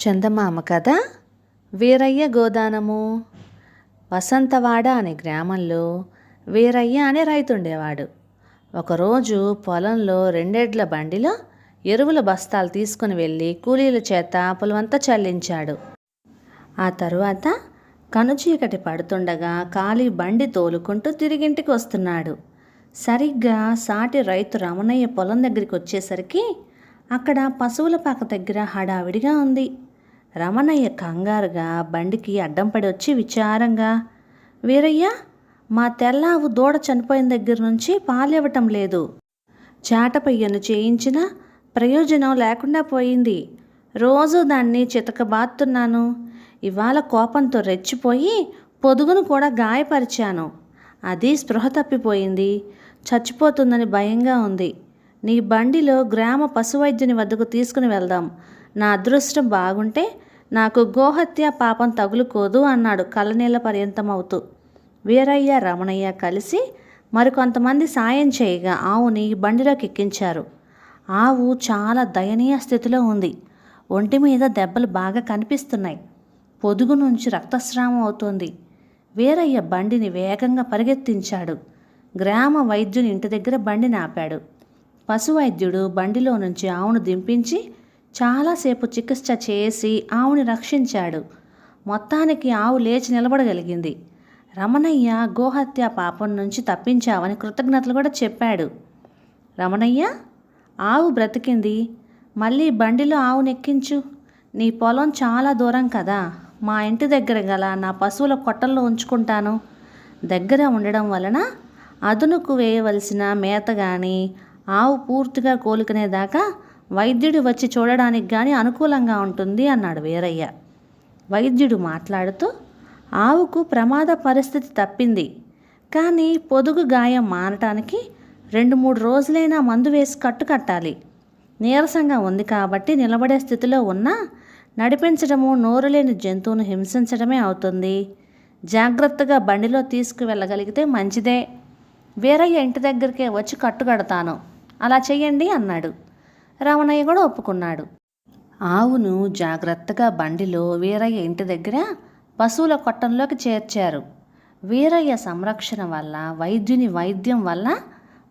చందమామ కథ వీరయ్య గోదానము. వసంతవాడ అనే గ్రామంలో వీరయ్య అనే రైతుండేవాడు. ఒకరోజు పొలంలో రెండెడ్ల బండిలో ఎరువుల బస్తాలు తీసుకుని వెళ్ళి కూలీల చేత పొలమంతా చల్లించాడు. ఆ తరువాత కనుచీకటి పడుతుండగా ఖాళీ బండి తోలుకుంటూ తిరిగింటికి వస్తున్నాడు. సరిగ్గా సాటి రైతు రమణయ్య పొలం దగ్గరికి వచ్చేసరికి అక్కడ పశువుల పాక దగ్గర హడావిడిగా ఉంది. రమణయ్య కంగారుగా బండికి అడ్డం పడి వచ్చి విచారంగా, వీరయ్య, మా తెల్లావు దూడ చనిపోయిన దగ్గర నుంచి పాలివ్వటం లేదు. చాటపయ్యను చేయించినా ప్రయోజనం లేకుండా పోయింది. రోజు దాన్ని చితకబాతున్నాను. ఇవాళ కోపంతో రెచ్చిపోయి పొదుగును కూడా గాయపరిచాను. అది స్పృహ తప్పిపోయింది. చచ్చిపోతుందని భయంగా ఉంది. నీ బండిలో గ్రామ పశువైద్యుని వద్దకు తీసుకుని వెళ్దాం. నా అదృష్టం బాగుంటే నాకు గోహత్య పాపం తగులుకోదు అన్నాడు కళ్ళనీళ్ళ పర్యంతమవుతూ. వీరయ్య రమణయ్య కలిసి మరికొంతమంది సాయం చేయగా ఆవుని బండిలోకి ఎక్కించారు. ఆవు చాలా దయనీయ స్థితిలో ఉంది. ఒంటి మీద దెబ్బలు బాగా కనిపిస్తున్నాయి. పొదుగు నుంచి రక్తస్రావం అవుతోంది. వీరయ్య బండిని వేగంగా పరిగెత్తించాడు. గ్రామ వైద్యుని ఇంటి దగ్గర బండిని ఆపాడు. పశువైద్యుడు బండిలో నుంచి ఆవును దింపించి చాలాసేపు చికిత్స చేసి ఆవుని రక్షించాడు. మొత్తానికి ఆవు లేచి నిలబడగలిగింది. రమణయ్య గోహత్య పాపం నుంచి తప్పించావని కృతజ్ఞతలు కూడా చెప్పాడు. రమణయ్య, ఆవు బ్రతికింది. మళ్ళీ బండిలో ఆవును ఎక్కించు. నీ పొలం చాలా దూరం కదా. మా ఇంటి దగ్గర గల నా పశువుల కొట్టల్లో ఉంచుకుంటాను. దగ్గర ఉండడం వలన అదునుకు వేయవలసిన మేత కానీ ఆవు పూర్తిగా కోలుకునేదాకా వైద్యుడు వచ్చి చూడడానికి కానీ అనుకూలంగా ఉంటుంది అన్నాడు వీరయ్య. వైద్యుడు మాట్లాడుతూ, ఆవుకు ప్రమాద పరిస్థితి తప్పింది. కానీ పొదుగు గాయం మానటానికి 2-3 రోజులైనా మందు వేసి కట్టాలి. నీరసంగా ఉంది కాబట్టి నిలబడే స్థితిలో ఉన్నా నడిపించడము నోరు లేని జంతువును హింసించడమే అవుతుంది. జాగ్రత్తగా బండిలో తీసుకువెళ్ళగలిగితే మంచిదే. వీరయ్య ఇంటి దగ్గరికే వచ్చి కట్టుకడతాను. అలా చెయ్యండి అన్నాడు. రమణయ్య కూడా ఒప్పుకున్నాడు. ఆవును జాగ్రత్తగా బండిలో వీరయ్య ఇంటి దగ్గర పశువుల కొట్టంలోకి చేర్చారు. వీరయ్య సంరక్షణ వల్ల వైద్యుని వైద్యం వల్ల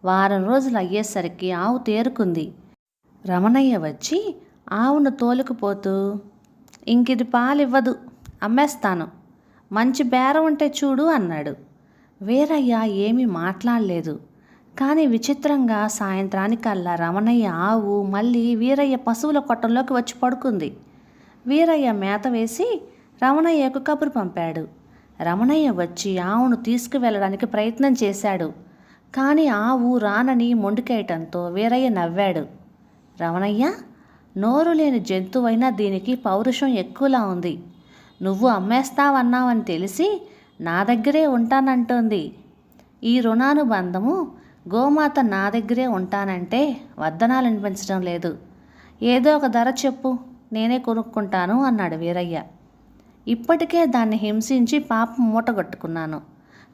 వారం రోజులు అయ్యేసరికి ఆవు తేరుకుంది. రమణయ్య వచ్చి ఆవును తోలుకుపోతూ, ఇంకిది పాలివ్వదు, అమ్మేస్తాను. మంచి బేరం ఉంటే చూడు అన్నాడు. వీరయ్య ఏమీ మాట్లాడలేదు. కానీ విచిత్రంగా సాయంత్రానికల్లా రమణయ్య ఆవు మళ్ళీ వీరయ్య పశువుల కొట్టంలోకి వచ్చి పడుకుంది. వీరయ్య మేత వేసి రమణయ్యకు కబురు పంపాడు. రమణయ్య వచ్చి ఆవును తీసుకువెళ్ళడానికి ప్రయత్నం చేశాడు. కానీ ఆవు రానని మొండికేయటంతో వీరయ్య నవ్వాడు. రమణయ్య, నోరు లేని జంతువైనా దీనికి పౌరుషం ఎక్కువలా ఉంది. నువ్వు అమ్మేస్తావన్నావని తెలిసి నా దగ్గరే ఉంటానంటోంది. ఈ రుణానుబంధము గోమాత నా దగ్గరే ఉంటానంటే వద్దనాలనిపించడం లేదు. ఏదో ఒక ధర చెప్పు, నేనే కొనుక్కుంటాను అన్నాడు వీరయ్య. ఇప్పటికే దాన్ని హింసించి పాపం మూటగొట్టుకున్నాను.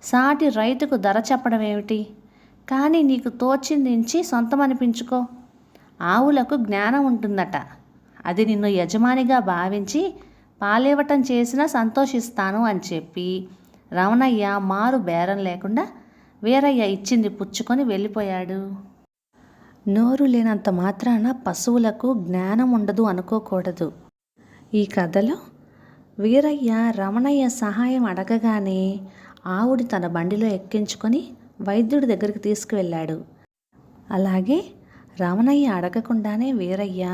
సాటి రైతుకు ధర చెప్పడం ఏమిటి? కానీ నీకు తోచిందించి సొంతం అనిపించుకో. ఆవులకు జ్ఞానం ఉంటుందట. అది నిన్ను యజమానిగా భావించి పాలేవటం చేసినా సంతోషిస్తాను అని చెప్పి రమణయ్య మారు బేరం లేకుండా వీరయ్య ఇచ్చింది పుచ్చుకొని వెళ్ళిపోయాడు. నోరు లేనంత మాత్రాన పశువులకు జ్ఞానం ఉండదు అనుకోకూడదు. ఈ కథలో వీరయ్య రమణయ్య సహాయం అడగగానే ఆవుని తన బండిలో ఎక్కించుకొని వైద్యుడి దగ్గరికి తీసుకువెళ్ళాడు. అలాగే రమణయ్య అడగకుండానే వీరయ్య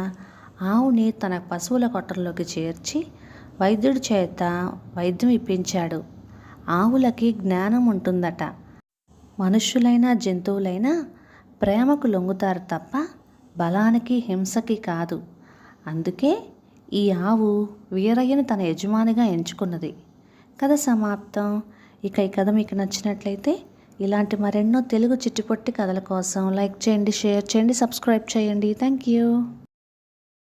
ఆవుని తన పశువుల కొట్టంలోకి చేర్చి వైద్యుడి చేత వైద్యం ఇప్పించాడు. ఆవులకి జ్ఞానం ఉంటుందట. మనుష్యులైనా జంతువులైనా ప్రేమకు లొంగుతారు తప్ప బలానికి హింసకి కాదు. అందుకే ఈ ఆవు వీరయ్యని తన యజమానిగా ఎంచుకున్నది. కథ సమాప్తం. ఇక ఈ కథ మీకు నచ్చినట్లయితే ఇలాంటి మరెన్నో తెలుగు చిట్టిపొట్టి కథల కోసం లైక్ చేయండి, షేర్ చేయండి, సబ్స్క్రైబ్ చేయండి. Thank you.